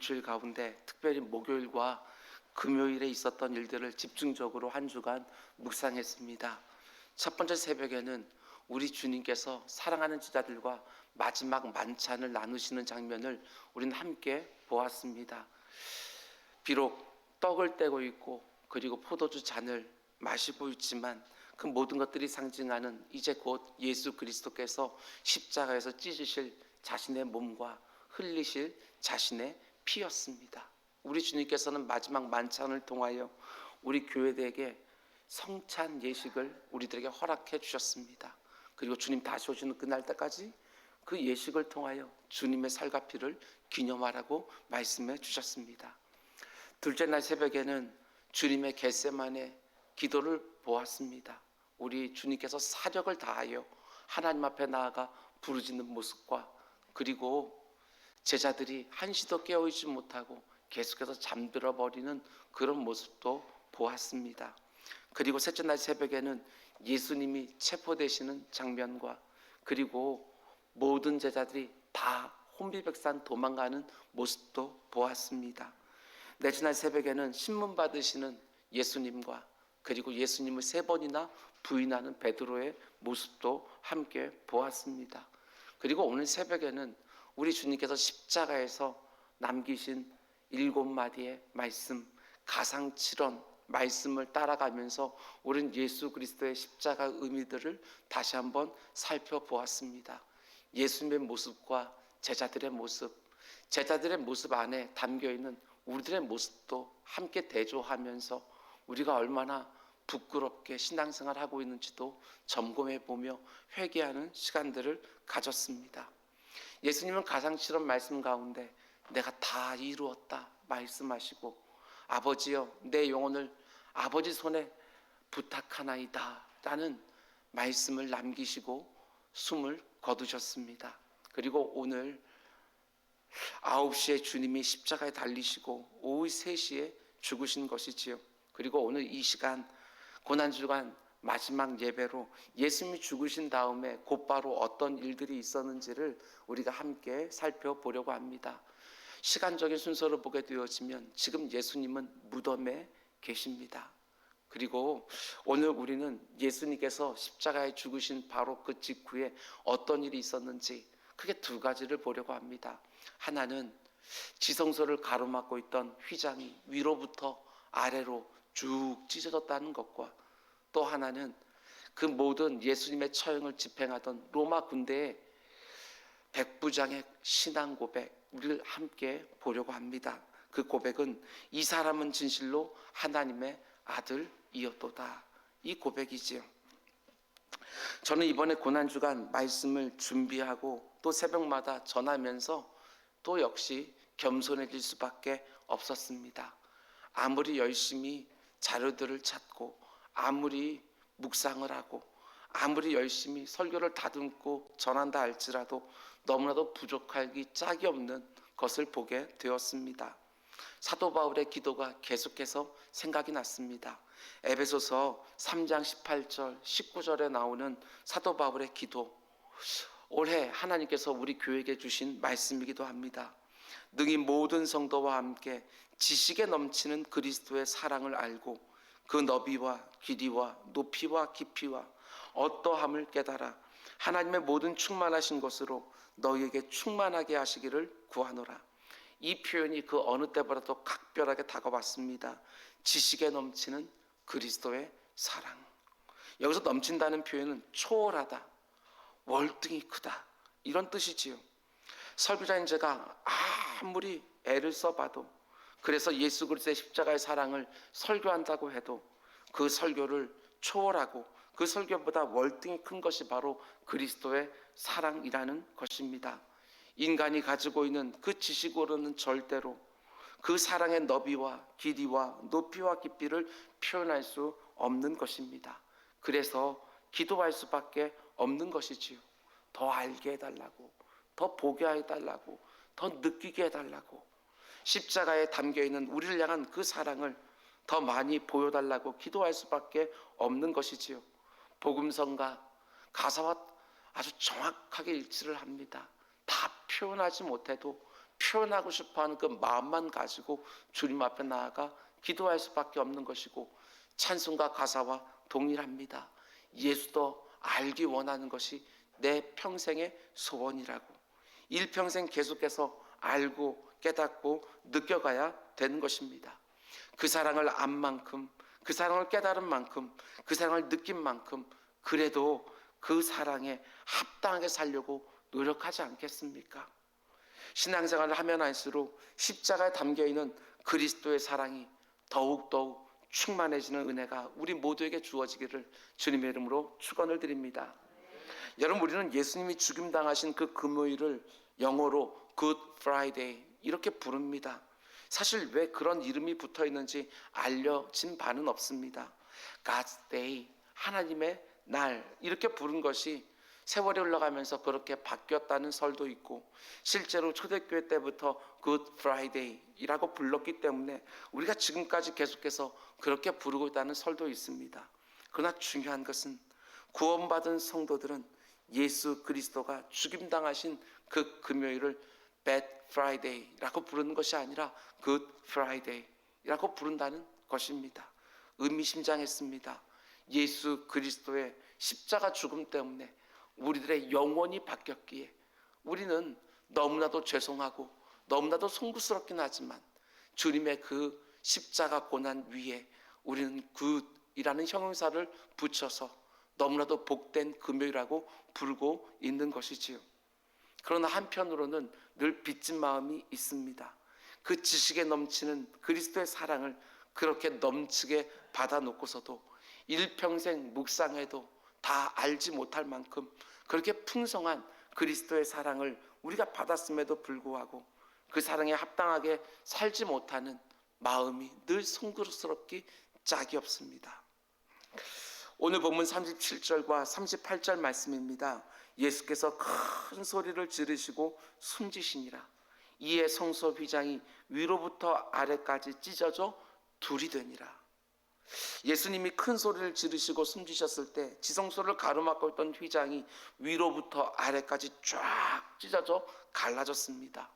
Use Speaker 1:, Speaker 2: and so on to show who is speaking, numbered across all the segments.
Speaker 1: 일주일 가운데 특별히 목요일과 금요일에 있었던 일들을 집중적으로 한 주간 묵상했습니다. 첫 번째 새벽에는 우리 주님께서 사랑하는 제자들과 마지막 만찬을 나누시는 장면을 우리는 함께 보았습니다. 비록 떡을 떼고 있고 그리고 포도주 잔을 마시고 있지만 그 모든 것들이 상징하는 이제 곧 예수 그리스도께서 십자가에서 찢으실 자신의 몸과 흘리실 자신의 피였습니다. 우리 주님께서는 마지막 만찬을 통하여 우리 교회들에게 성찬 예식을 우리들에게 허락해 주셨습니다. 그리고 주님 다시 오시는 그날 때까지 그 예식을 통하여 주님의 살과 피를 기념하라고 말씀해 주셨습니다. 둘째 날 새벽에는 주님의 겟세마네 기도를 보았습니다. 우리 주님께서 사력을 다하여 하나님 앞에 나아가 부르짖는 모습과 그리고 제자들이 한시도 깨어있지 못하고 계속해서 잠들어 버리는 그런 모습도 보았습니다. 그리고 셋째 날 새벽에는 예수님이 체포되시는 장면과 그리고 모든 제자들이 다 혼비백산 도망가는 모습도 보았습니다. 넷째 날 새벽에는 신문 받으시는 예수님과 그리고 예수님을 3번이나 부인하는 베드로의 모습도 함께 보았습니다. 그리고 오늘 새벽에는 우리 주님께서 십자가에서 남기신 7마디의 말씀, 가상칠언 말씀을 따라가면서 우리는 예수 그리스도의 십자가 의미들을 다시 한번 살펴보았습니다. 예수님의 모습과 제자들의 모습 안에 담겨있는 우리들의 모습도 함께 대조하면서 우리가 얼마나 부끄럽게 신앙생활을 하고 있는지도 점검해보며 회개하는 시간들을 가졌습니다. 예수님은 가상실험 말씀 가운데 내가 다 이루었다 말씀하시고 아버지여 내 영혼을 아버지 손에 부탁하나이다 라는 말씀을 남기시고 숨을 거두셨습니다. 그리고 오늘 9시에 주님이 십자가에 달리시고 오후 3시에 죽으신 것이지요. 그리고 오늘 이 시간 고난주간 마지막 예배로 예수님이 죽으신 다음에 곧바로 어떤 일들이 있었는지를 우리가 함께 살펴보려고 합니다. 시간적인 순서로 보게 되어지면 지금 예수님은 무덤에 계십니다. 그리고 오늘 우리는 예수님께서 십자가에 죽으신 바로 그 직후에 어떤 일이 있었는지 크게 2가지를 보려고 합니다. 하나는 지성소를 가로막고 있던 휘장이 위로부터 아래로 쭉 찢어졌다는 것과 또 하나는 그 모든 예수님의 처형을 집행하던 로마 군대의 백부장의 신앙 고백 우리를 함께 보려고 합니다. 그 고백은 이 사람은 진실로 하나님의 아들이었도다. 이 고백이지요. 저는 이번에 고난주간 말씀을 준비하고 또 새벽마다 전하면서 또 역시 겸손해질 수밖에 없었습니다. 아무리 열심히 자료들을 찾고 아무리 묵상을 하고 아무리 열심히 설교를 다듬고 전한다 할지라도 너무나도 부족하기 짝이 없는 것을 보게 되었습니다. 사도 바울의 기도가 계속해서 생각이 났습니다. 에베소서 3장 18절 19절에 나오는 사도 바울의 기도, 올해 하나님께서 우리 교회에게 주신 말씀이기도 합니다. 능히 모든 성도와 함께 지식에 넘치는 그리스도의 사랑을 알고 그 너비와 길이와 높이와 깊이와 어떠함을 깨달아 하나님의 모든 충만하신 것으로 너희에게 충만하게 하시기를 구하노라. 이 표현이 그 어느 때보다도 각별하게 다가왔습니다. 지식에 넘치는 그리스도의 사랑. 여기서 넘친다는 표현은 초월하다, 월등히 크다 이런 뜻이지요. 설교자인 제가 아무리 애를 써봐도 그래서 예수 그리스도의 십자가의 사랑을 설교한다고 해도 그 설교를 초월하고 그 설교보다 월등히 큰 것이 바로 그리스도의 사랑이라는 것입니다. 인간이 가지고 있는 그 지식으로는 절대로 그 사랑의 너비와 길이와 높이와 깊이를 표현할 수 없는 것입니다. 그래서 기도할 수밖에 없는 것이지요. 더 알게 해달라고, 더 보게 해달라고, 더 느끼게 해달라고, 십자가에 담겨있는 우리를 향한 그 사랑을 더 많이 보여달라고 기도할 수밖에 없는 것이지요. 복음성과 가사와 아주 정확하게 일치를 합니다. 다 표현하지 못해도 표현하고 싶어하는 그 마음만 가지고 주님 앞에 나아가 기도할 수밖에 없는 것이고, 찬송가 가사와 동일합니다. 예수도 알기 원하는 것이 내 평생의 소원이라고. 일평생 계속해서 알고 깨닫고 느껴가야 되는 것입니다. 그 사랑을 안 만큼, 그 사랑을 깨달은 만큼, 그 사랑을 느낀 만큼 그래도 그 사랑에 합당하게 살려고 노력하지 않겠습니까? 신앙생활을 하면 할수록 십자가에 담겨있는 그리스도의 사랑이 더욱더욱 충만해지는 은혜가 우리 모두에게 주어지기를 주님의 이름으로 축원을 드립니다. 여러분, 우리는 예수님이 죽임당하신 그 금요일을 영어로 Good Friday 이렇게 부릅니다. 사실 왜 그런 이름이 붙어 있는지 알려진 바는 없습니다. God's Day, 하나님의 날, 이렇게 부른 것이 세월이 흘러가면서 그렇게 바뀌었다는 설도 있고, 실제로 초대교회 때부터 Good Friday이라고 불렀기 때문에 우리가 지금까지 계속해서 그렇게 부르고 있다는 설도 있습니다. 그러나 중요한 것은 구원받은 성도들은 예수 그리스도가 죽임당하신 그 금요일을 Bad Friday라고 부르는 것이 아니라 Good Friday라고 부른다는 것입니다. 의미심장했습니다. 예수 그리스도의 십자가 죽음 때문에 우리들의 영혼이 바뀌었기에 우리는 너무나도 죄송하고 너무나도 송구스럽긴 하지만 주님의 그 십자가 고난 위에 우리는 굿이라는 형용사를 붙여서 너무나도 복된 금요일이라고 부르고 있는 것이지요. 그러나 한편으로는 늘 빚진 마음이 있습니다. 그 지식에 넘치는 그리스도의 사랑을 그렇게 넘치게 받아놓고서도 일평생 묵상해도 다 알지 못할 만큼 그렇게 풍성한 그리스도의 사랑을 우리가 받았음에도 불구하고 그 사랑에 합당하게 살지 못하는 마음이 늘 송구스럽기 짝이 없습니다. 오늘 본문 37절과 38절 말씀입니다. 예수께서 큰 소리를 지르시고 숨지시니라. 이에 성소 휘장이 위로부터 아래까지 찢어져 둘이 되니라. 예수님이 큰 소리를 지르시고 숨지셨을 때 지성소를 가로막고 있던 휘장이 위로부터 아래까지 쫙 찢어져 갈라졌습니다.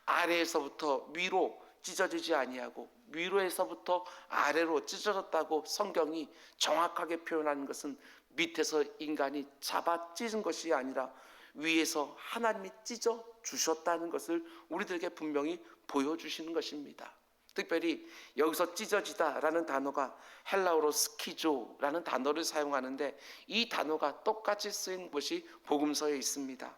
Speaker 1: 아래에서부터 위로 찢어지지 아니하고 위로에서부터 아래로 찢어졌다고 성경이 정확하게 표현하는 것은 밑에서 인간이 잡아 찢은 것이 아니라 위에서 하나님이 찢어 주셨다는 것을 우리들에게 분명히 보여주시는 것입니다. 특별히 여기서 찢어지다라는 단어가 헬라어로 스키조라는 단어를 사용하는데 이 단어가 똑같이 쓰인 것이 복음서에 있습니다.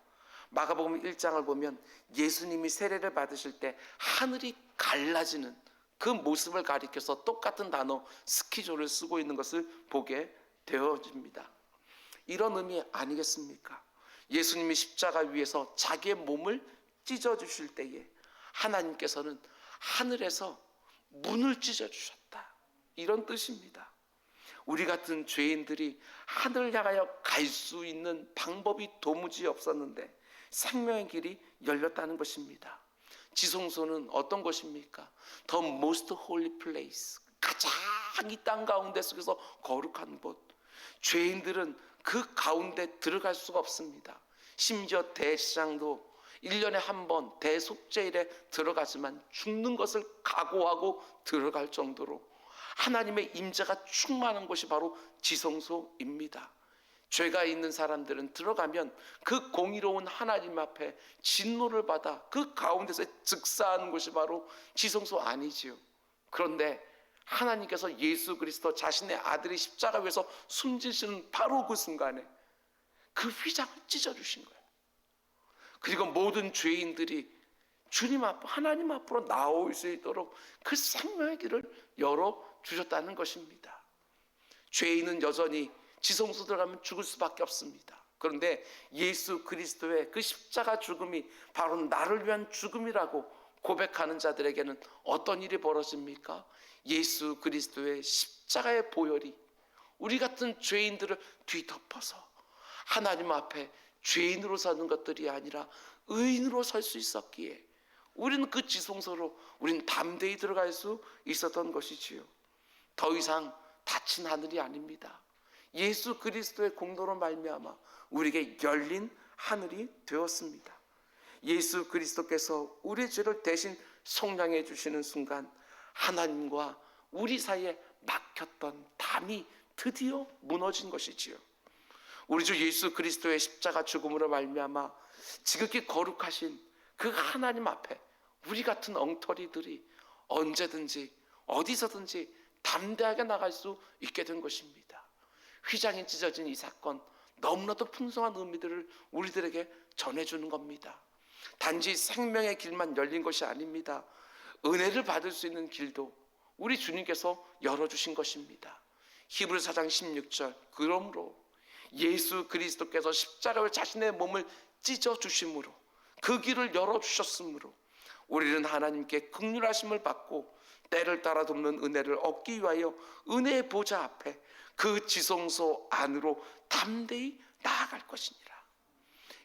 Speaker 1: 마가복음 1장을 보면 예수님이 세례를 받으실 때 하늘이 갈라지는 그 모습을 가리켜서 똑같은 단어 스키조를 쓰고 있는 것을 보게 되어집니다. 이런 의미 아니겠습니까? 예수님이 십자가 위에서 자기의 몸을 찢어주실 때에 하나님께서는 하늘에서 문을 찢어주셨다, 이런 뜻입니다. 우리 같은 죄인들이 하늘을 향하여 갈 수 있는 방법이 도무지 없었는데 생명의 길이 열렸다는 것입니다. 지성소는 어떤 것입니까? The most holy place, 가장 이 땅 가운데 속에서 거룩한 곳. 죄인들은 그 가운데 들어갈 수가 없습니다. 심지어 대시장도 1년에 한 번 대속죄일에 들어가지만 죽는 것을 각오하고 들어갈 정도로 하나님의 임재가 충만한 곳이 바로 지성소입니다. 죄가 있는 사람들은 들어가면 그 공의로운 하나님 앞에 진노를 받아 그 가운데서 즉사하는 곳이 바로 지성소 아니지요. 그런데 하나님께서 예수 그리스도 자신의 아들이 십자가 위에서 숨지시는 바로 그 순간에 그 휘장을 찢어주신 거예요. 그리고 모든 죄인들이 주님 앞, 하나님 앞으로 나올 수 있도록 그 생명의 길을 열어주셨다는 것입니다. 죄인은 여전히 지성소 들어가면 죽을 수밖에 없습니다. 그런데 예수 그리스도의 그 십자가 죽음이 바로 나를 위한 죽음이라고 고백하는 자들에게는 어떤 일이 벌어집니까? 예수 그리스도의 십자가의 보혈이 우리 같은 죄인들을 뒤덮어서 하나님 앞에 죄인으로 서는 것들이 아니라 의인으로 설 수 있었기에 우리는 그 지성소로 우리는 담대히 들어갈 수 있었던 것이지요. 더 이상 닫힌 하늘이 아닙니다. 예수 그리스도의 공로로 말미암아 우리에게 열린 하늘이 되었습니다. 예수 그리스도께서 우리의 죄를 대신 속량해 주시는 순간 하나님과 우리 사이에 막혔던 담이 드디어 무너진 것이지요. 우리 주 예수 그리스도의 십자가 죽음으로 말미암아 지극히 거룩하신 그 하나님 앞에 우리 같은 엉터리들이 언제든지 어디서든지 담대하게 나갈 수 있게 된 것입니다. 휘장이 찢어진 이 사건, 너무나도 풍성한 의미들을 우리들에게 전해주는 겁니다. 단지 생명의 길만 열린 것이 아닙니다. 은혜를 받을 수 있는 길도 우리 주님께서 열어주신 것입니다. 히브리서 4장 16절, 그러므로 예수 그리스도께서 십자가로 자신의 몸을 찢어주심으로 그 길을 열어주셨으므로 우리는 하나님께 긍휼하심을 받고 때를 따라 돕는 은혜를 얻기 위하여 은혜의 보좌 앞에 그 지성소 안으로 담대히 나아갈 것이니라.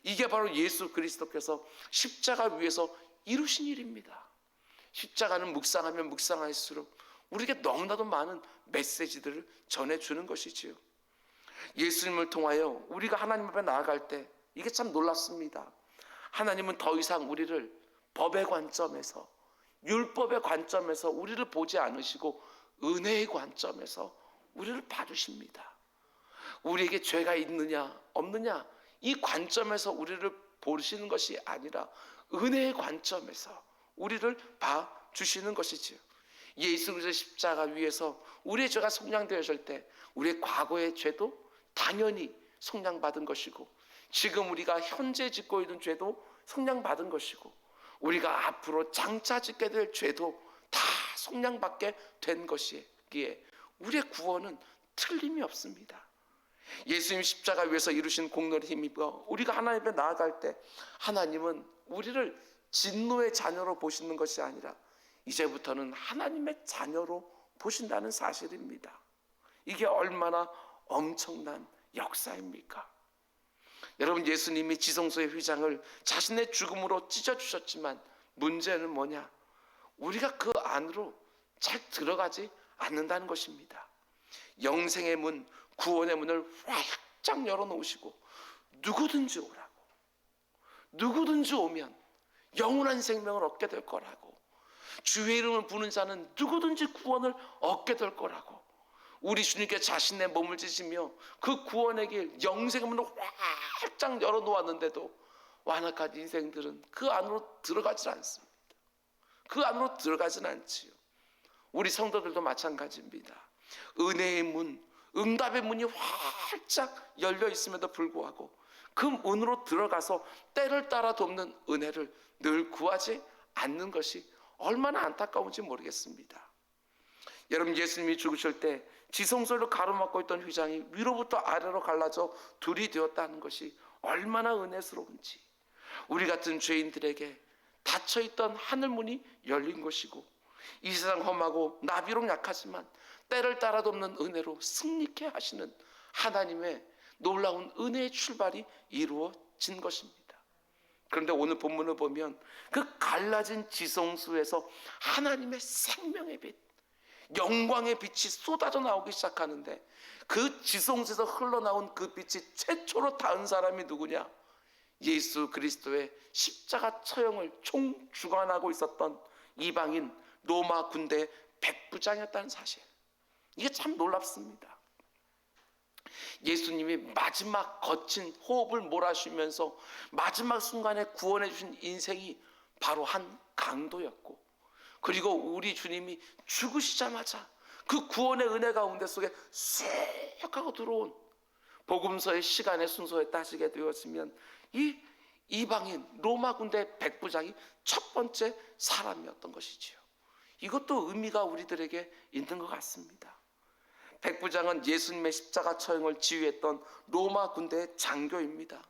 Speaker 1: 이게 바로 예수 그리스도께서 십자가 위에서 이루신 일입니다. 십자가는 묵상하면 묵상할수록 우리에게 너무나도 많은 메시지들을 전해주는 것이지요. 예수님을 통하여 우리가 하나님 앞에 나아갈 때 이게 참 놀랍습니다. 하나님은 더 이상 우리를 법의 관점에서, 율법의 관점에서 우리를 보지 않으시고 은혜의 관점에서 우리를 봐주십니다. 우리에게 죄가 있느냐 없느냐 이 관점에서 우리를 보시는 것이 아니라 은혜의 관점에서 우리를 봐주시는 것이지요. 예수 그리스도의 십자가 위에서 우리의 죄가 속량되어질 때 우리의 과거의 죄도 당연히 속량받은 것이고, 지금 우리가 현재 짓고 있는 죄도 속량받은 것이고, 우리가 앞으로 장차 짓게 될 죄도 다 속량받게 된 것이기에 우리의 구원은 틀림이 없습니다. 예수님 십자가 위에서 이루신 공로를 힘입어 우리가 하나님 앞에 나아갈 때 하나님은 우리를 진노의 자녀로 보시는 것이 아니라 이제부터는 하나님의 자녀로 보신다는 사실입니다. 이게 얼마나 엄청난 역사입니까? 여러분, 예수님이 지성소의 휘장을 자신의 죽음으로 찢어주셨지만 문제는 뭐냐? 우리가 그 안으로 잘 들어가지 않는다는 것입니다. 영생의 문, 구원의 문을 활짝 열어놓으시고 누구든지 오라고, 누구든지 오면 영원한 생명을 얻게 될 거라고, 주의 이름을 부는 자는 누구든지 구원을 얻게 될 거라고, 우리 주님께 자신의 몸을 지시며 그 구원의 길, 영생의 문을 활짝 열어놓았는데도 완악한 인생들은 그 안으로 들어가지 않습니다. 그 안으로 들어가지는 않지요. 우리 성도들도 마찬가지입니다. 은혜의 문, 응답의 문이 활짝 열려 있음에도 불구하고 그 문으로 들어가서 때를 따라 돕는 은혜를 늘 구하지 않는 것이 얼마나 안타까운지 모르겠습니다. 여러분, 예수님이 죽으실 때 지성소로 가로막고 있던 휘장이 위로부터 아래로 갈라져 둘이 되었다는 것이 얼마나 은혜스러운지, 우리 같은 죄인들에게 닫혀있던 하늘문이 열린 것이고, 이 세상 험하고 나비록 약하지만 때를 따라 돕는 은혜로 승리케 하시는 하나님의 놀라운 은혜의 출발이 이루어진 것입니다. 그런데 오늘 본문을 보면 그 갈라진 지성소에서 하나님의 생명의 빛, 영광의 빛이 쏟아져 나오기 시작하는데, 그 지성소에서 흘러나온 그 빛이 최초로 닿은 사람이 누구냐? 예수 그리스도의 십자가 처형을 총주관하고 있었던 이방인 로마 군대 백부장이었다는 사실, 이게 참 놀랍습니다. 예수님이 마지막 거친 호흡을 몰아쉬면서 마지막 순간에 구원해 주신 인생이 바로 한 강도였고, 그리고 우리 주님이 죽으시자마자 그 구원의 은혜 가운데 속에 쑥 하고 들어온 복음서의 시간의 순서에 따지게 되었으면 이 이방인 로마 군대 백부장이 첫 번째 사람이었던 것이지요. 이것도 의미가 우리들에게 있는 것 같습니다. 백부장은 예수님의 십자가 처형을 지휘했던 로마 군대의 장교입니다.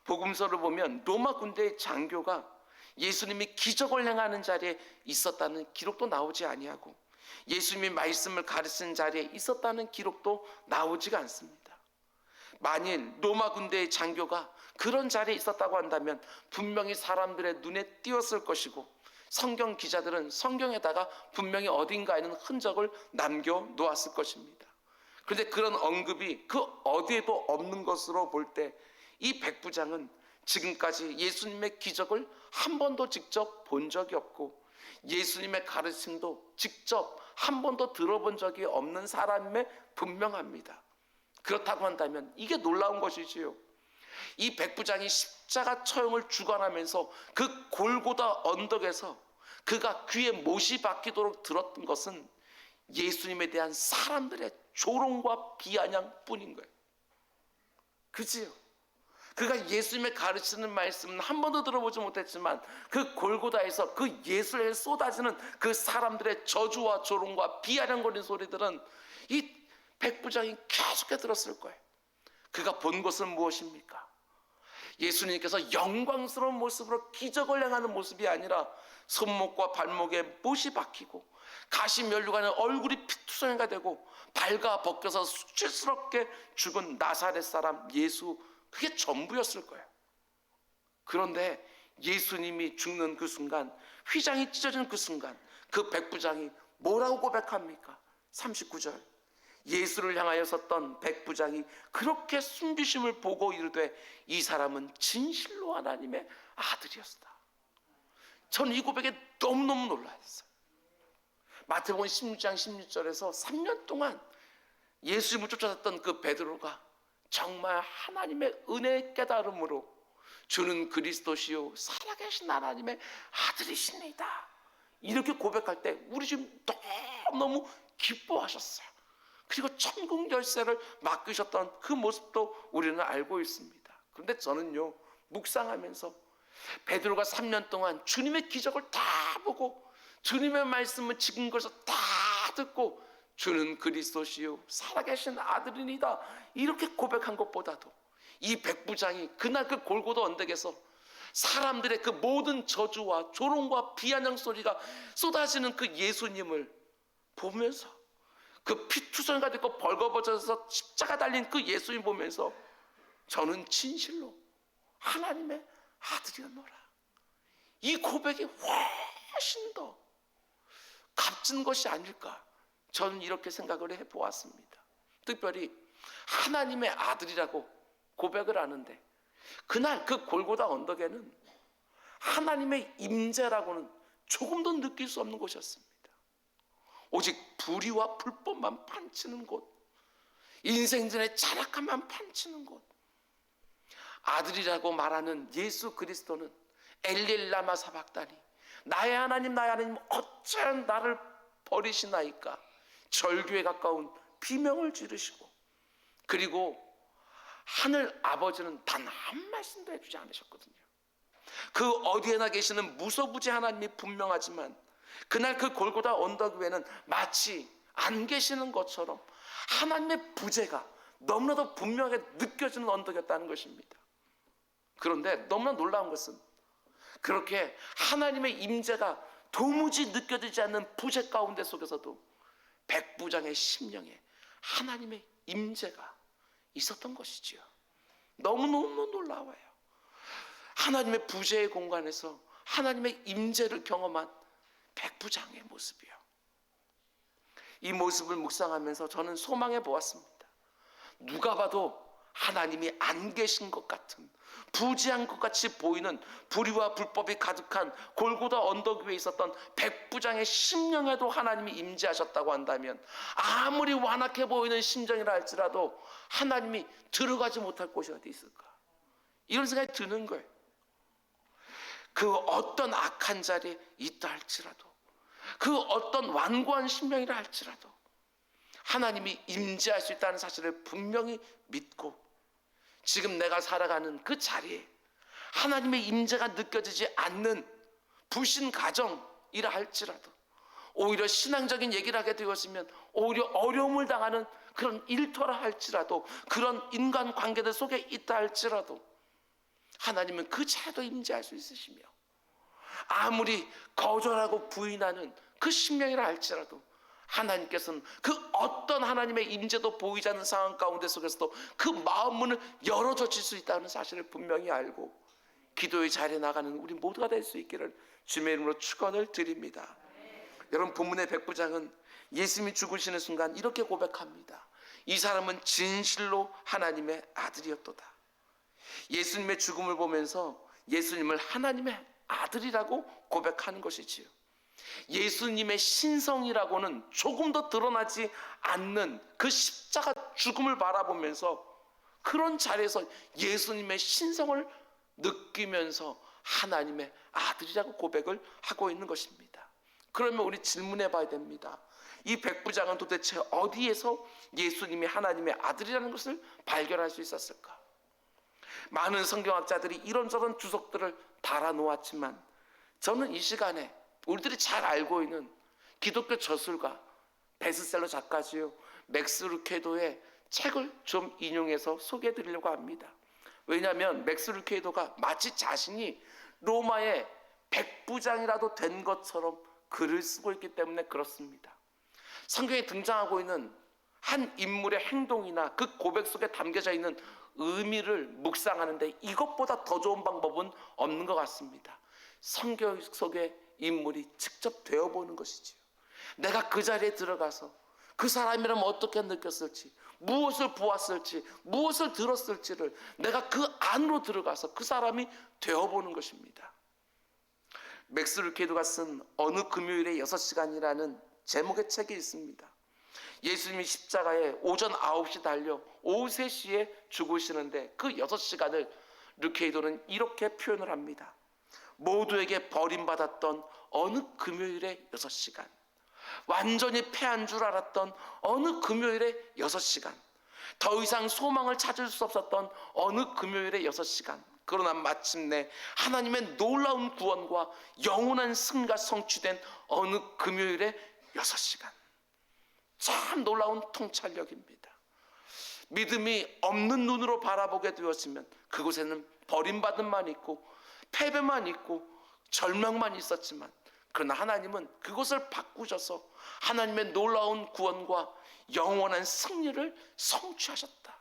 Speaker 1: 복음서를 보면 로마 군대의 장교가 예수님이 기적을 행하는 자리에 있었다는 기록도 나오지 아니하고, 예수님이 말씀을 가르치는 자리에 있었다는 기록도 나오지가 않습니다. 만일 로마 군대의 장교가 그런 자리에 있었다고 한다면 분명히 사람들의 눈에 띄었을 것이고, 성경 기자들은 성경에다가 분명히 어딘가에는 흔적을 남겨놓았을 것입니다. 그런데 그런 언급이 그 어디에도 없는 것으로 볼 때 이 백부장은 지금까지 예수님의 기적을 한 번도 직접 본 적이 없고 예수님의 가르침도 직접 한 번도 들어본 적이 없는 사람임에 분명합니다. 그렇다고 한다면 이게 놀라운 것이지요. 이 백부장이 십자가 처형을 주관하면서 그 골고다 언덕에서 그가 귀에 못이 박히도록 들었던 것은 예수님에 대한 사람들의 조롱과 비아냥뿐인 거예요. 그지요? 그가 예수님의 가르치는 말씀은 한 번도 들어보지 못했지만 그 골고다에서 그 예수에 쏟아지는 그 사람들의 저주와 조롱과 비아냥거리는 소리들은 이 백부장이 계속해 들었을 거예요. 그가 본 것은 무엇입니까? 예수님께서 영광스러운 모습으로 기적을 행하는 모습이 아니라 손목과 발목에 못이 박히고 가시 면류관에 얼굴이 피투성이가 되고 발가 벗겨서 수치스럽게 죽은 나사렛 사람 예수, 그게 전부였을 거예요. 그런데 예수님이 죽는 그 순간, 휘장이 찢어지는 그 순간 그 백부장이 뭐라고 고백합니까? 39절, 예수를 향하여 섰던 백부장이 그렇게 숨기심을 보고 이르되 이 사람은 진실로 하나님의 아들이었다. 저는 이 고백에 너무너무 놀랐어요. 마태복음 16장 16절에서 3년 동안 예수님을 쫓아갔던 그 베드로가 정말 하나님의 은혜의 깨달음으로 주는 그리스도시요 살아계신 하나님의 아들이십니다, 이렇게 고백할 때 우리 지금 너무너무 기뻐하셨어요. 그리고 천국 열쇠를 맡기셨던 그 모습도 우리는 알고 있습니다. 그런데 저는요, 묵상하면서 베드로가 3년 동안 주님의 기적을 다 보고 주님의 말씀을 지금것을 다 듣고 주는 그리스도시요 살아계신 아들이니다 이렇게 고백한 것보다도 이 백부장이 그날 그 골고다 언덕에서 사람들의 그 모든 저주와 조롱과 비아냥 소리가 쏟아지는 그 예수님을 보면서 그 피투성이가 되고 벌거벗어서 십자가 달린 그 예수님 보면서 저는 진실로 하나님의 아들이었노라, 이 고백이 훨씬 더 값진 것이 아닐까, 저는 이렇게 생각을 해보았습니다. 특별히 하나님의 아들이라고 고백을 하는데 그날 그 골고다 언덕에는 하나님의 임재라고는 조금도 느낄 수 없는 곳이었습니다. 오직 불의와 불법만 판치는 곳, 인생전의 자락함만 판치는 곳. 아들이라고 말하는 예수 그리스도는 엘리엘라마 사박다니, 나의 하나님 어찌하여 나를 버리시나이까, 절규에 가까운 비명을 지르시고, 그리고 하늘 아버지는 단 한 말씀도 해주지 않으셨거든요. 그 어디에나 계시는 무소부지 하나님이 분명하지만 그날 그 골고다 언덕 위에는 마치 안 계시는 것처럼 하나님의 부재가 너무나도 분명하게 느껴지는 언덕이었다는 것입니다. 그런데 너무나 놀라운 것은 그렇게 하나님의 임재가 도무지 느껴지지 않는 부재 가운데 속에서도 백부장의 심령에 하나님의 임재가 있었던 것이지요. 너무너무 놀라워요. 하나님의 부재의 공간에서 하나님의 임재를 경험한 백부장의 모습이요. 이 모습을 묵상하면서 저는 소망해 보았습니다. 누가 봐도 하나님이 안 계신 것 같은, 부재한 것 같이 보이는 불의와 불법이 가득한 골고다 언덕 위에 있었던 백부장의 심령에도 하나님이 임재하셨다고 한다면 아무리 완악해 보이는 심정이라 할지라도 하나님이 들어가지 못할 곳이 어디 있을까, 이런 생각이 드는 거예요. 그 어떤 악한 자리에 있다 할지라도, 그 어떤 완고한 심령이라 할지라도 하나님이 임재할 수 있다는 사실을 분명히 믿고 지금 내가 살아가는 그 자리에 하나님의 임재가 느껴지지 않는 불신 가정이라 할지라도, 오히려 신앙적인 얘기를 하게 되었으면 오히려 어려움을 당하는 그런 일터라 할지라도, 그런 인간관계들 속에 있다 할지라도 하나님은 그 자리도 임재할 수 있으시며, 아무리 거절하고 부인하는 그 심령이라 할지라도 하나님께서는 그 어떤 하나님의 임재도 보이지 않는 상황 가운데 속에서도 그 마음 문을 열어젖힐 수 있다는 사실을 분명히 알고 기도의 자리에 나가는 우리 모두가 될 수 있기를 주님의 이름으로 축원을 드립니다. 여러분, 본문의 백부장은 예수님이 죽으시는 순간 이렇게 고백합니다. 이 사람은 진실로 하나님의 아들이었도다. 예수님의 죽음을 보면서 예수님을 하나님의 아들이라고 고백하는 것이지요. 예수님의 신성이라고는 조금 더 드러나지 않는 그 십자가 죽음을 바라보면서 그런 자리에서 예수님의 신성을 느끼면서 하나님의 아들이라고 고백을 하고 있는 것입니다. 그러면 우리 질문해 봐야 됩니다. 이 백부장은 도대체 어디에서 예수님이 하나님의 아들이라는 것을 발견할 수 있었을까? 많은 성경학자들이 이런저런 주석들을 달아놓았지만 저는 이 시간에 우리들이 잘 알고 있는 기독교 저술가, 베스트셀러 작가지요, 맥스 루케이도의 책을 좀 인용해서 소개해 드리려고 합니다. 왜냐하면 맥스 루케이도가 마치 자신이 로마의 백부장이라도 된 것처럼 글을 쓰고 있기 때문에 그렇습니다. 성경에 등장하고 있는 한 인물의 행동이나 그 고백 속에 담겨져 있는 의미를 묵상하는데 이것보다 더 좋은 방법은 없는 것 같습니다. 성경 속의 인물이 직접 되어보는 것이지요. 내가 그 자리에 들어가서 그 사람이라면 어떻게 느꼈을지, 무엇을 보았을지, 무엇을 들었을지를 내가 그 안으로 들어가서 그 사람이 되어보는 것입니다. 맥스 루케이도가 쓴 어느 금요일에 6시간이라는 제목의 책이 있습니다. 예수님이 십자가에 오전 9시 달려 오후 3시에 죽으시는데 그 6시간을 루케이도는 이렇게 표현을 합니다. 모두에게 버림받았던 어느 금요일의 6시간, 완전히 패한 줄 알았던 어느 금요일의 6시간, 더 이상 소망을 찾을 수 없었던 어느 금요일의 6시간, 그러나 마침내 하나님의 놀라운 구원과 영원한 승리가 성취된 어느 금요일의 6시간. 참 놀라운 통찰력입니다. 믿음이 없는 눈으로 바라보게 되었으면 그곳에는 버림받음만 있고 패배만 있고 절망만 있었지만, 그러나 하나님은 그것을 바꾸셔서 하나님의 놀라운 구원과 영원한 승리를 성취하셨다.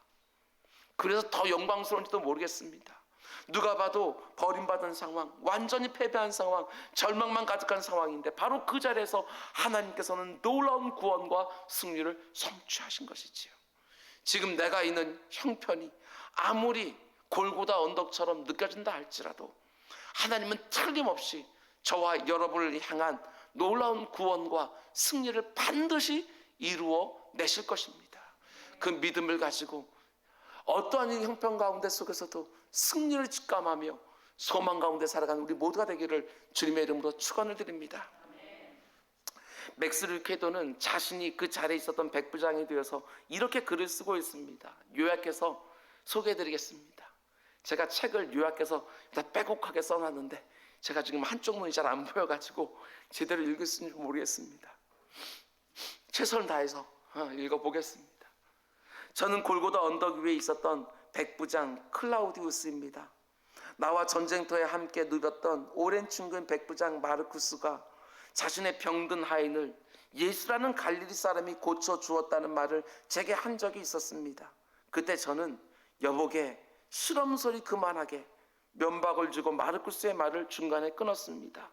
Speaker 1: 그래서 더 영광스러운지도 모르겠습니다. 누가 봐도 버림받은 상황, 완전히 패배한 상황, 절망만 가득한 상황인데 바로 그 자리에서 하나님께서는 놀라운 구원과 승리를 성취하신 것이지요. 지금 내가 있는 형편이 아무리 골고다 언덕처럼 느껴진다 할지라도 하나님은 틀림없이 저와 여러분을 향한 놀라운 구원과 승리를 반드시 이루어 내실 것입니다. 그 믿음을 가지고 어떠한 형편 가운데 속에서도 승리를 직감하며 소망 가운데 살아가는 우리 모두가 되기를 주님의 이름으로 축원을 드립니다. 맥스 루케이도는 자신이 그 자리에 있었던 백부장이 되어서 이렇게 글을 쓰고 있습니다. 요약해서 소개해드리겠습니다. 제가 책을 요약해서 빼곡하게 써놨는데 제가 지금 한쪽 눈이 잘 안 보여가지고 제대로 읽을 수 있는지 모르겠습니다. 최선을 다해서 읽어보겠습니다. 저는 골고다 언덕 위에 있었던 백부장 클라우디우스입니다. 나와 전쟁터에 함께 누볐던 오랜 친구인 백부장 마르쿠스가 자신의 병든 하인을 예수라는 갈릴리 사람이 고쳐주었다는 말을 제게 한 적이 있었습니다. 그때 저는 여보게 실험 소리 그만하게 면박을 주고 마르쿠스의 말을 중간에 끊었습니다.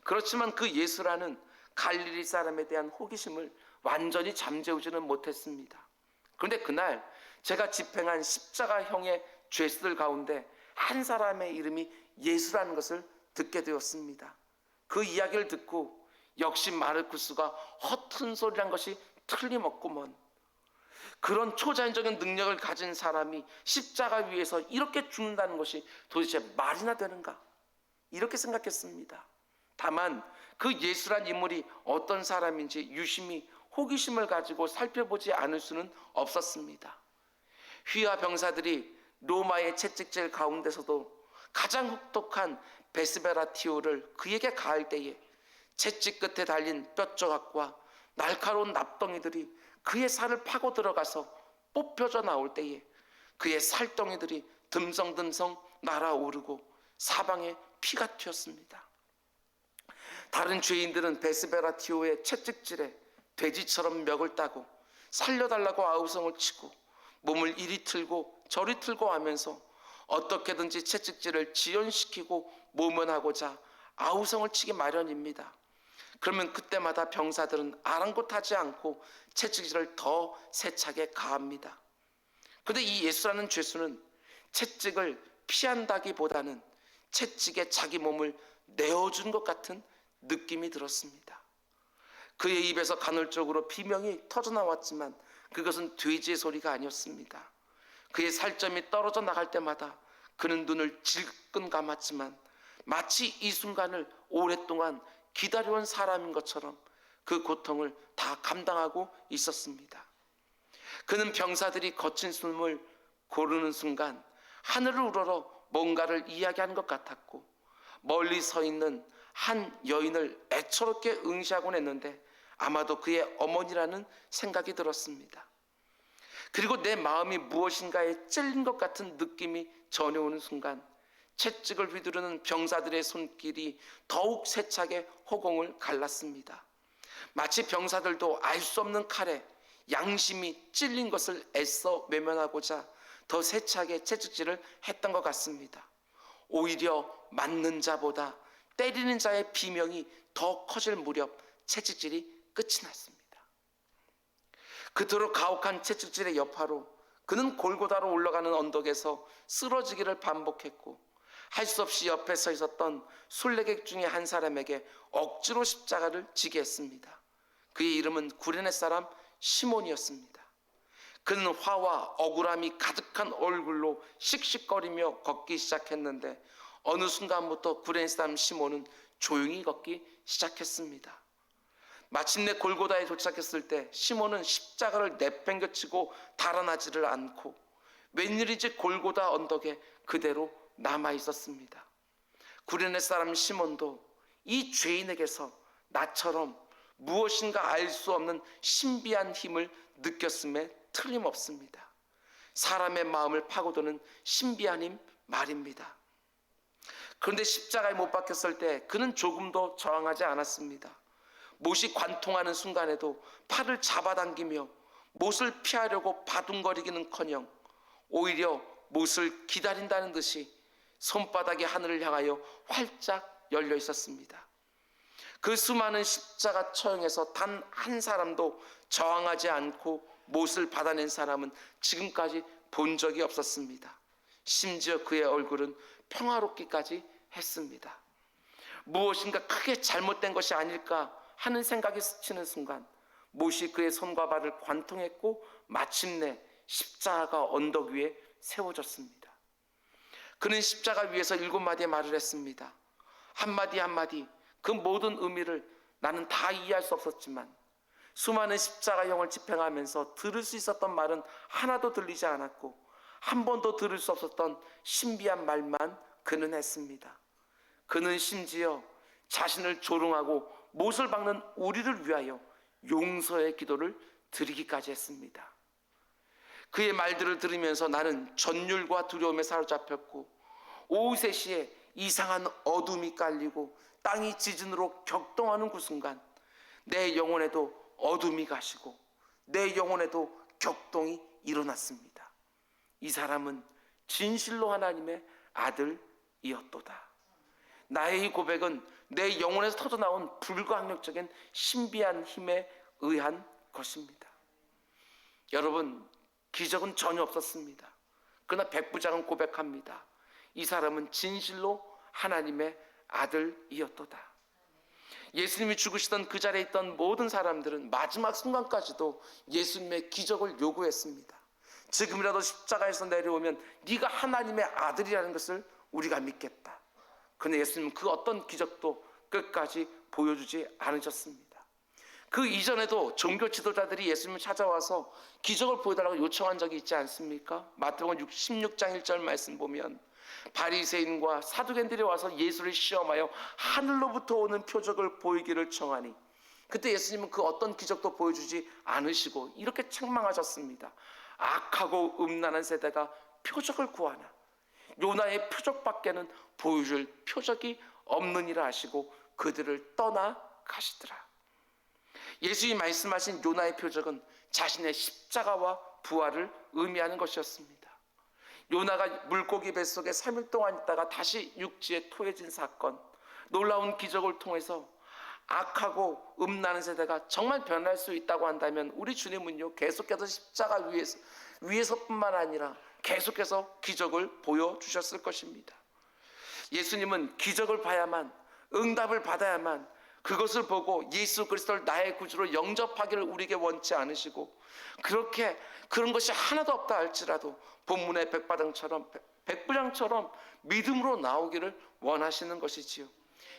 Speaker 1: 그렇지만 그 예수라는 갈릴리 사람에 대한 호기심을 완전히 잠재우지는 못했습니다. 그런데 그날 제가 집행한 십자가형의 죄수들 가운데 한 사람의 이름이 예수라는 것을 듣게 되었습니다. 그 이야기를 듣고 역시 마르쿠스가 허튼 소리란 것이 틀림없구먼. 그런 초자연적인 능력을 가진 사람이 십자가 위에서 이렇게 죽는다는 것이 도대체 말이나 되는가? 이렇게 생각했습니다. 다만 그 예수란 인물이 어떤 사람인지 유심히 호기심을 가지고 살펴보지 않을 수는 없었습니다. 휘하 병사들이 로마의 채찍질 가운데서도 가장 혹독한 베스베라티오를 그에게 가할 때에 채찍 끝에 달린 뼈조각과 날카로운 납덩이들이 그의 살을 파고 들어가서 뽑혀져 나올 때에 그의 살덩이들이 듬성듬성 날아오르고 사방에 피가 튀었습니다. 다른 죄인들은 베스베라티오의 채찍질에 돼지처럼 멱을 따고 살려달라고 아우성을 치고 몸을 이리 틀고 저리 틀고 하면서 어떻게든지 채찍질을 지연시키고 모면하고자 아우성을 치기 마련입니다. 그러면 그때마다 병사들은 아랑곳하지 않고 채찍질을 더 세차게 가합니다. 그런데 이 예수라는 죄수는 채찍을 피한다기보다는 채찍에 자기 몸을 내어준 것 같은 느낌이 들었습니다. 그의 입에서 간헐적으로 비명이 터져나왔지만 그것은 돼지의 소리가 아니었습니다. 그의 살점이 떨어져 나갈 때마다 그는 눈을 질끈 감았지만 마치 이 순간을 오랫동안 기다려온 사람인 것처럼 그 고통을 다 감당하고 있었습니다. 그는 병사들이 거친 숨을 고르는 순간 하늘을 우러러 뭔가를 이야기하는 것 같았고, 멀리 서 있는 한 여인을 애처롭게 응시하곤 했는데 아마도 그의 어머니라는 생각이 들었습니다. 그리고 내 마음이 무엇인가에 찔린 것 같은 느낌이 전해오는 순간 채찍을 휘두르는 병사들의 손길이 더욱 세차게 허공을 갈랐습니다. 마치 병사들도 알 수 없는 칼에 양심이 찔린 것을 애써 외면하고자 더 세차게 채찍질을 했던 것 같습니다. 오히려 맞는 자보다 때리는 자의 비명이 더 커질 무렵 채찍질이 끝이 났습니다. 그토록 가혹한 채찍질의 여파로 그는 골고다로 올라가는 언덕에서 쓰러지기를 반복했고, 할 수 없이 옆에 서 있었던 순례객 중에 한 사람에게 억지로 십자가를 지게 했습니다. 그의 이름은 구레네 사람 시몬이었습니다. 그는 화와 억울함이 가득한 얼굴로 씩씩거리며 걷기 시작했는데 어느 순간부터 구레네 사람 시몬은 조용히 걷기 시작했습니다. 마침내 골고다에 도착했을 때 시몬은 십자가를 내팽개치고 달아나지를 않고 웬일인지 골고다 언덕에 그대로 남아 있었습니다. 구레네 사람 시몬도 이 죄인에게서 나처럼 무엇인가 알 수 없는 신비한 힘을 느꼈음에 틀림없습니다. 사람의 마음을 파고드는 신비한 힘 말입니다. 그런데 십자가에 못 박혔을 때 그는 조금도 저항하지 않았습니다. 못이 관통하는 순간에도 팔을 잡아당기며 못을 피하려고 바둥거리기는커녕 오히려 못을 기다린다는 듯이 손바닥이 하늘을 향하여 활짝 열려 있었습니다. 그 수많은 십자가 처형에서 단 한 사람도 저항하지 않고 못을 받아낸 사람은 지금까지 본 적이 없었습니다. 심지어 그의 얼굴은 평화롭기까지 했습니다. 무엇인가 크게 잘못된 것이 아닐까 하는 생각이 스치는 순간 못이 그의 손과 발을 관통했고 마침내 십자가 언덕 위에 세워졌습니다. 그는 십자가 위에서 7마디의 말을 했습니다. 한마디 한마디 그 모든 의미를 나는 다 이해할 수 없었지만 수많은 십자가형을 집행하면서 들을 수 있었던 말은 하나도 들리지 않았고 한 번도 들을 수 없었던 신비한 말만 그는 했습니다. 그는 심지어 자신을 조롱하고 못을 박는 우리를 위하여 용서의 기도를 드리기까지 했습니다. 그의 말들을 들으면서 나는 전율과 두려움에 사로잡혔고 오후 3시에 이상한 어둠이 깔리고 땅이 지진으로 격동하는 그 순간 내 영혼에도 어둠이 가시고 내 영혼에도 격동이 일어났습니다. 이 사람은 진실로 하나님의 아들이었도다. 나의 이 고백은 내 영혼에서 터져나온 불가항력적인 신비한 힘에 의한 것입니다. 여러분, 기적은 전혀 없었습니다. 그러나 백부장은 고백합니다. 이 사람은 진실로 하나님의 아들이었도다. 예수님이 죽으시던 그 자리에 있던 모든 사람들은 마지막 순간까지도 예수님의 기적을 요구했습니다. 지금이라도 십자가에서 내려오면 네가 하나님의 아들이라는 것을 우리가 믿겠다. 그런데 예수님은 그 어떤 기적도 끝까지 보여주지 않으셨습니다. 그 이전에도 종교 지도자들이 예수님을 찾아와서 기적을 보여달라고 요청한 적이 있지 않습니까? 마태복음 16장 1절 말씀 보면 바리새인과 사두개인들이 와서 예수를 시험하여 하늘로부터 오는 표적을 보이기를 청하니 그때 예수님은 그 어떤 기적도 보여주지 않으시고 이렇게 책망하셨습니다. 악하고 음란한 세대가 표적을 구하나 요나의 표적밖에는 보여줄 표적이 없느니라 하시고 그들을 떠나 가시더라. 예수님이 말씀하신 요나의 표적은 자신의 십자가와 부활을 의미하는 것이었습니다. 요나가 물고기 뱃속에 3일 동안 있다가 다시 육지에 토해진 사건, 놀라운 기적을 통해서 악하고 음란한 세대가 정말 변할 수 있다고 한다면 우리 주님은요 계속해서 십자가 위에서뿐만 아니라 계속해서 기적을 보여주셨을 것입니다. 예수님은 기적을 봐야만, 응답을 받아야만, 그것을 보고 예수 그리스도를 나의 구주로 영접하기를 우리에게 원치 않으시고, 그렇게 그런 것이 하나도 없다 할지라도 본문의 백부장처럼 믿음으로 나오기를 원하시는 것이지요.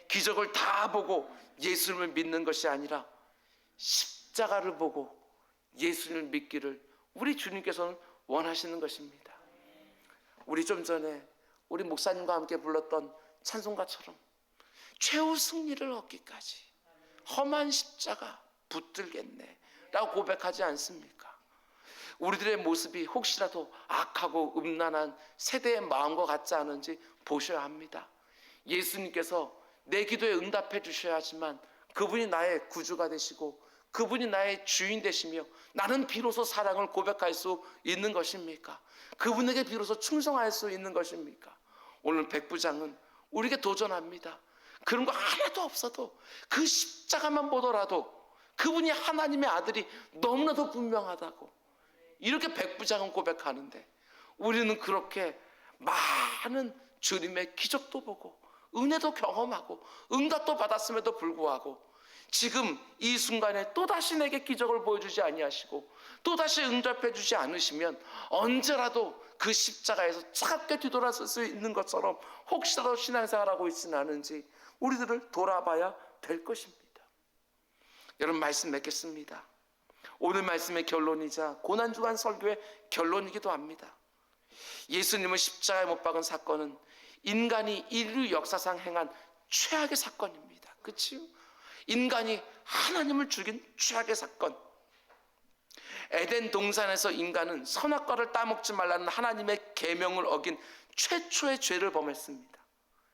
Speaker 1: 기적을 다 보고 예수님을 믿는 것이 아니라 십자가를 보고 예수님을 믿기를 우리 주님께서는 원하시는 것입니다. 우리 좀 전에 우리 목사님과 함께 불렀던 찬송가처럼 최후 승리를 얻기까지 험한 십자가 붙들겠네 라고 고백하지 않습니까? 우리들의 모습이 혹시라도 악하고 음란한 세대의 마음과 같지 않은지 보셔야 합니다. 예수님께서 내 기도에 응답해 주셔야 하지만 그분이 나의 구주가 되시고 그분이 나의 주인 되시며 나는 비로소 사랑을 고백할 수 있는 것입니까? 그분에게 비로소 충성할 수 있는 것입니까? 오늘 백부장은 우리에게 도전합니다. 그런 거 하나도 없어도 그 십자가만 보더라도 그분이 하나님의 아들이 너무나도 분명하다고 이렇게 백부장은 고백하는데, 우리는 그렇게 많은 주님의 기적도 보고 은혜도 경험하고 응답도 받았음에도 불구하고 지금 이 순간에 또다시 내게 기적을 보여주지 아니하시고 또다시 응답해 주지 않으시면 언제라도 그 십자가에서 차갑게 뒤돌아설 수 있는 것처럼 혹시라도 신앙생활하고 있지는 않은지 우리들을 돌아봐야 될 것입니다. 여러분, 말씀 맺겠습니다. 오늘 말씀의 결론이자 고난주간 설교의 결론이기도 합니다. 예수님을 십자가에 못 박은 사건은 인간이 인류 역사상 행한 최악의 사건입니다. 그치요? 인간이 하나님을 죽인 최악의 사건. 에덴 동산에서 인간은 선악과를 따먹지 말라는 하나님의 계명을 어긴 최초의 죄를 범했습니다.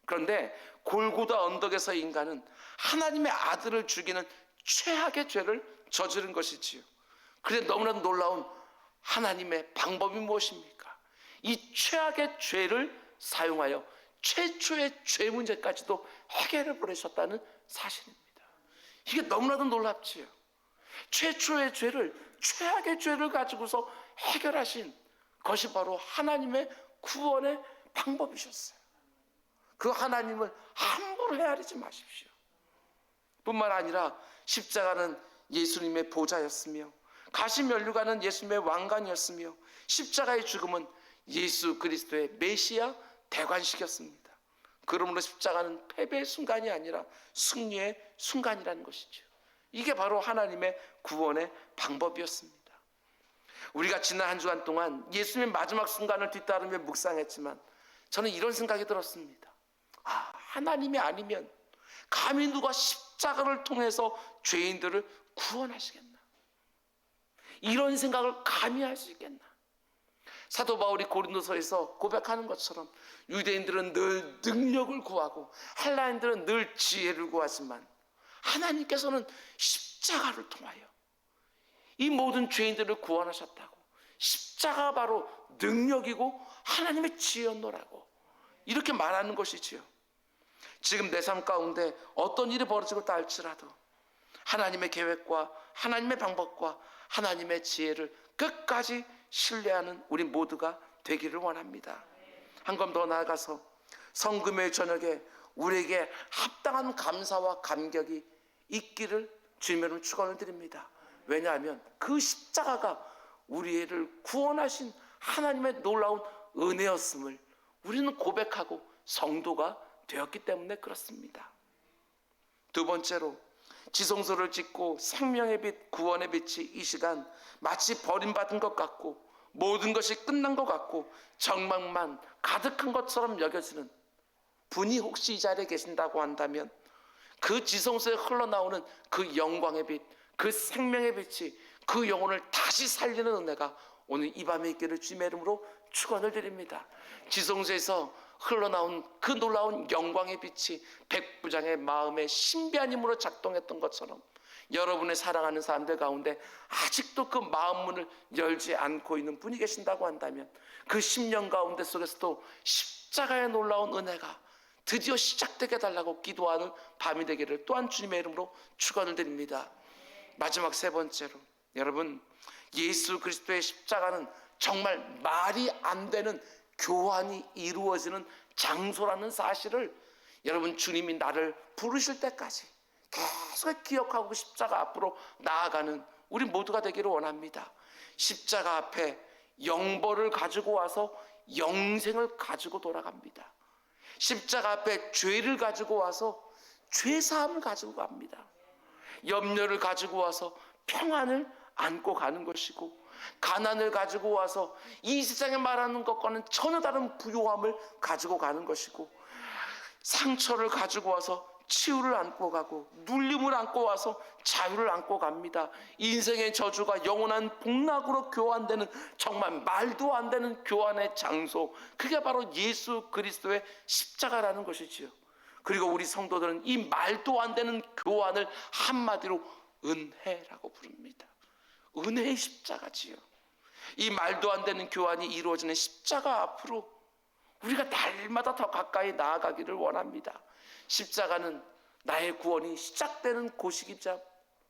Speaker 1: 그런데 골고다 언덕에서 인간은 하나님의 아들을 죽이는 최악의 죄를 저지른 것이지요. 그런데 너무나도 놀라운 하나님의 방법이 무엇입니까? 이 최악의 죄를 사용하여 최초의 죄 문제까지도 해결해 버리셨다는 사실입니다. 이게 너무나도 놀랍지요. 최초의 죄를, 최악의 죄를 가지고서 해결하신 것이 바로 하나님의 구원의 방법이셨어요. 그 하나님을 함부로 헤아리지 마십시오. 뿐만 아니라 십자가는 예수님의 보좌였으며 가시면류관은 예수님의 왕관이었으며 십자가의 죽음은 예수 그리스도의 메시아 대관식이었습니다. 그러므로 십자가는 패배의 순간이 아니라 승리의 순간이라는 것이죠. 이게 바로 하나님의 구원의 방법이었습니다. 우리가 지난 한 주간 동안 예수님의 마지막 순간을 뒤따르며 묵상했지만 저는 이런 생각이 들었습니다. 하나님이 아니면 감히 누가 십자가를 통해서 죄인들을 구원하시겠나? 이런 생각을 감히 할 수 있겠나? 사도 바울이 고린도서에서 고백하는 것처럼 유대인들은 늘 능력을 구하고 헬라인들은 늘 지혜를 구하지만 하나님께서는 십자가를 통하여 이 모든 죄인들을 구원하셨다고, 십자가가 바로 능력이고 하나님의 지혜였노라고 이렇게 말하는 것이지요. 지금 내 삶 가운데 어떤 일이 벌어지고 있다 할지라도 하나님의 계획과 하나님의 방법과 하나님의 지혜를 끝까지 신뢰하는 우리 모두가 되기를 원합니다. 한 걸음 더 나아가서 성금요일 저녁에 우리에게 합당한 감사와 감격이 있기를 주님으로 축원을 드립니다. 왜냐하면 그 십자가가 우리를 구원하신 하나님의 놀라운 은혜였음을 우리는 고백하고 성도가 되었기 때문에 그렇습니다. 두 번째로 지성소를 짓고 생명의 빛, 구원의 빛이 이 시간 마치 버림받은 것 같고 모든 것이 끝난 것 같고 정막만 가득한 것처럼 여겨지는 분이 혹시 이 자리에 계신다고 한다면 그 지성소에 흘러나오는 그 영광의 빛, 그 생명의 빛이 그 영혼을 다시 살리는 은혜가 오늘 이 밤에 있기를 주님의 이름으로 축원을 드립니다. 지성소에서 흘러나온 그 놀라운 영광의 빛이 백부장의 마음에 신비한 힘으로 작동했던 것처럼 여러분의 사랑하는 사람들 가운데 아직도 그 마음 문을 열지 않고 있는 분이 계신다고 한다면 그 10년 가운데 속에서도 십자가의 놀라운 은혜가 드디어 시작되게 해달라고 기도하는 밤이 되기를 또한 주님의 이름으로 축원을 드립니다. 마지막 세 번째로, 여러분, 예수 그리스도의 십자가는 정말 말이 안 되는 교환이 이루어지는 장소라는 사실을 여러분, 주님이 나를 부르실 때까지 계속 기억하고 십자가 앞으로 나아가는 우리 모두가 되기를 원합니다. 십자가 앞에 영벌을 가지고 와서 영생을 가지고 돌아갑니다. 십자가 앞에 죄를 가지고 와서 죄사함을 가지고 갑니다. 염려를 가지고 와서 평안을 안고 가는 것이고, 가난을 가지고 와서 이 세상에 말하는 것과는 전혀 다른 부요함을 가지고 가는 것이고, 상처를 가지고 와서 치유를 안고 가고, 눌림을 안고 와서 자유를 안고 갑니다. 인생의 저주가 영원한 복락으로 교환되는, 정말 말도 안 되는 교환의 장소, 그게 바로 예수 그리스도의 십자가라는 것이지요. 그리고 우리 성도들은 이 말도 안 되는 교환을 한마디로 은혜라고 부릅니다. 은혜의 십자가지요. 이 말도 안 되는 교환이 이루어지는 십자가 앞으로 우리가 날마다 더 가까이 나아가기를 원합니다. 십자가는 나의 구원이 시작되는 곳이기자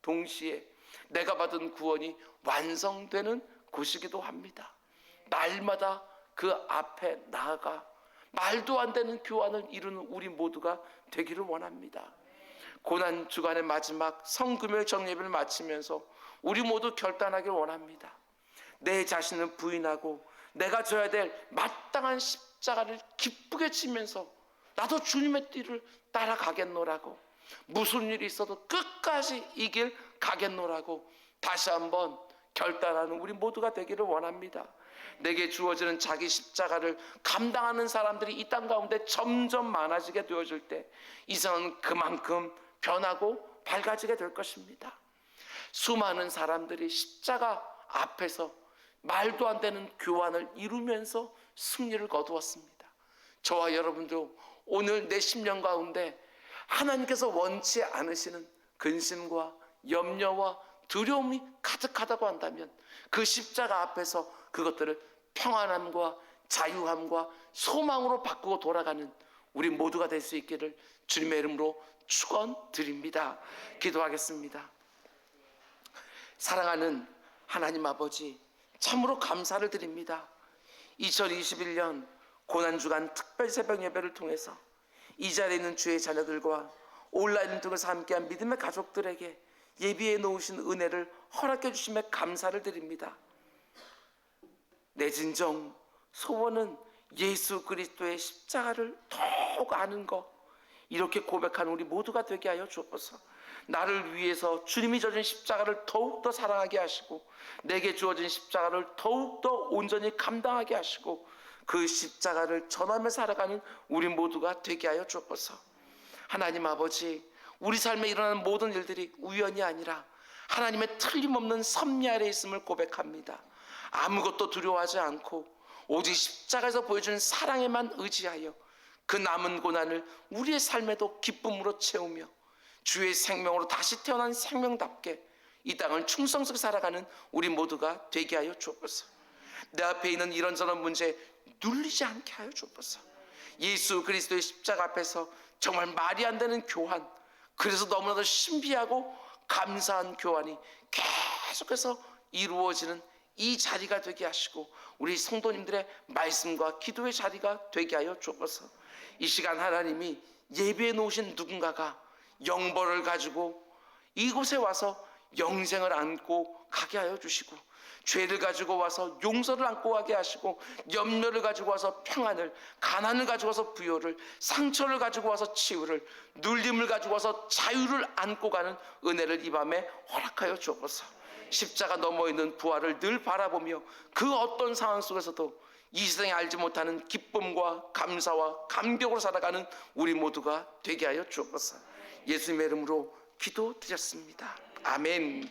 Speaker 1: 동시에 내가 받은 구원이 완성되는 곳이기도 합니다. 날마다 그 앞에 나아가 말도 안 되는 교환을 이루는 우리 모두가 되기를 원합니다. 고난 주간의 마지막 성금요일 정예배를 마치면서 우리 모두 결단하길 원합니다. 내 자신을 부인하고 내가 져야 될 마땅한 십자가를 기쁘게 지면서 나도 주님의 뒤를 따라가겠노라고, 무슨 일이 있어도 끝까지 이 길 가겠노라고 다시 한번 결단하는 우리 모두가 되기를 원합니다. 내게 주어지는 자기 십자가를 감당하는 사람들이 이 땅 가운데 점점 많아지게 되어질 때 이 세상은 그만큼 변하고 밝아지게 될 것입니다. 수많은 사람들이 십자가 앞에서 말도 안 되는 교환을 이루면서 승리를 거두었습니다. 저와 여러분도 오늘 내 심령 가운데 하나님께서 원치 않으시는 근심과 염려와 두려움이 가득하다고 한다면 그 십자가 앞에서 그것들을 평안함과 자유함과 소망으로 바꾸고 돌아가는 우리 모두가 될 수 있기를 주님의 이름으로 축원드립니다. 기도하겠습니다. 사랑하는 하나님 아버지, 참으로 감사를 드립니다. 2021년 고난주간 특별 새벽 예배를 통해서 이 자리에 있는 주의 자녀들과 온라인을 통해서 함께한 믿음의 가족들에게 예비해 놓으신 은혜를 허락해 주심에 감사를 드립니다. 내 진정 소원은 예수 그리스도의 십자가를 더욱 아는 것, 이렇게 고백하는 우리 모두가 되게 하여 주옵소서. 나를 위해서 주님이 져준 십자가를 더욱더 사랑하게 하시고, 내게 주어진 십자가를 더욱더 온전히 감당하게 하시고, 그 십자가를 전하며 살아가는 우리 모두가 되게 하여 주옵소서. 하나님 아버지, 우리 삶에 일어나는 모든 일들이 우연이 아니라 하나님의 틀림없는 섭리 아래 있음을 고백합니다. 아무것도 두려워하지 않고 오직 십자가에서 보여준 사랑에만 의지하여 그 남은 고난을 우리의 삶에도 기쁨으로 채우며 주의 생명으로 다시 태어난 생명답게 이 땅을 충성스럽게 살아가는 우리 모두가 되게 하여 주옵소서. 내 앞에 있는 이런저런 문제 눌리지 않게 하여 주옵소서. 예수 그리스도의 십자가 앞에서 정말 말이 안 되는 교환, 그래서 너무나도 신비하고 감사한 교환이 계속해서 이루어지는 이 자리가 되게 하시고, 우리 성도님들의 말씀과 기도의 자리가 되게 하여 주옵소서. 이 시간 하나님이 예배해 놓으신 누군가가 영벌을 가지고 이곳에 와서 영생을 안고 가게 하여 주시고, 죄를 가지고 와서 용서를 안고 가게 하시고, 염려를 가지고 와서 평안을, 가난을 가지고 와서 부요를, 상처를 가지고 와서 치유를, 눌림을 가지고 와서 자유를 안고 가는 은혜를 이 밤에 허락하여 주옵소서. 십자가 넘어 있는 부활을 늘 바라보며 그 어떤 상황 속에서도 이 세상에 알지 못하는 기쁨과 감사와 감격으로 살아가는 우리 모두가 되게 하여 주옵소서. 예수님의 이름으로 기도드렸습니다. 아멘.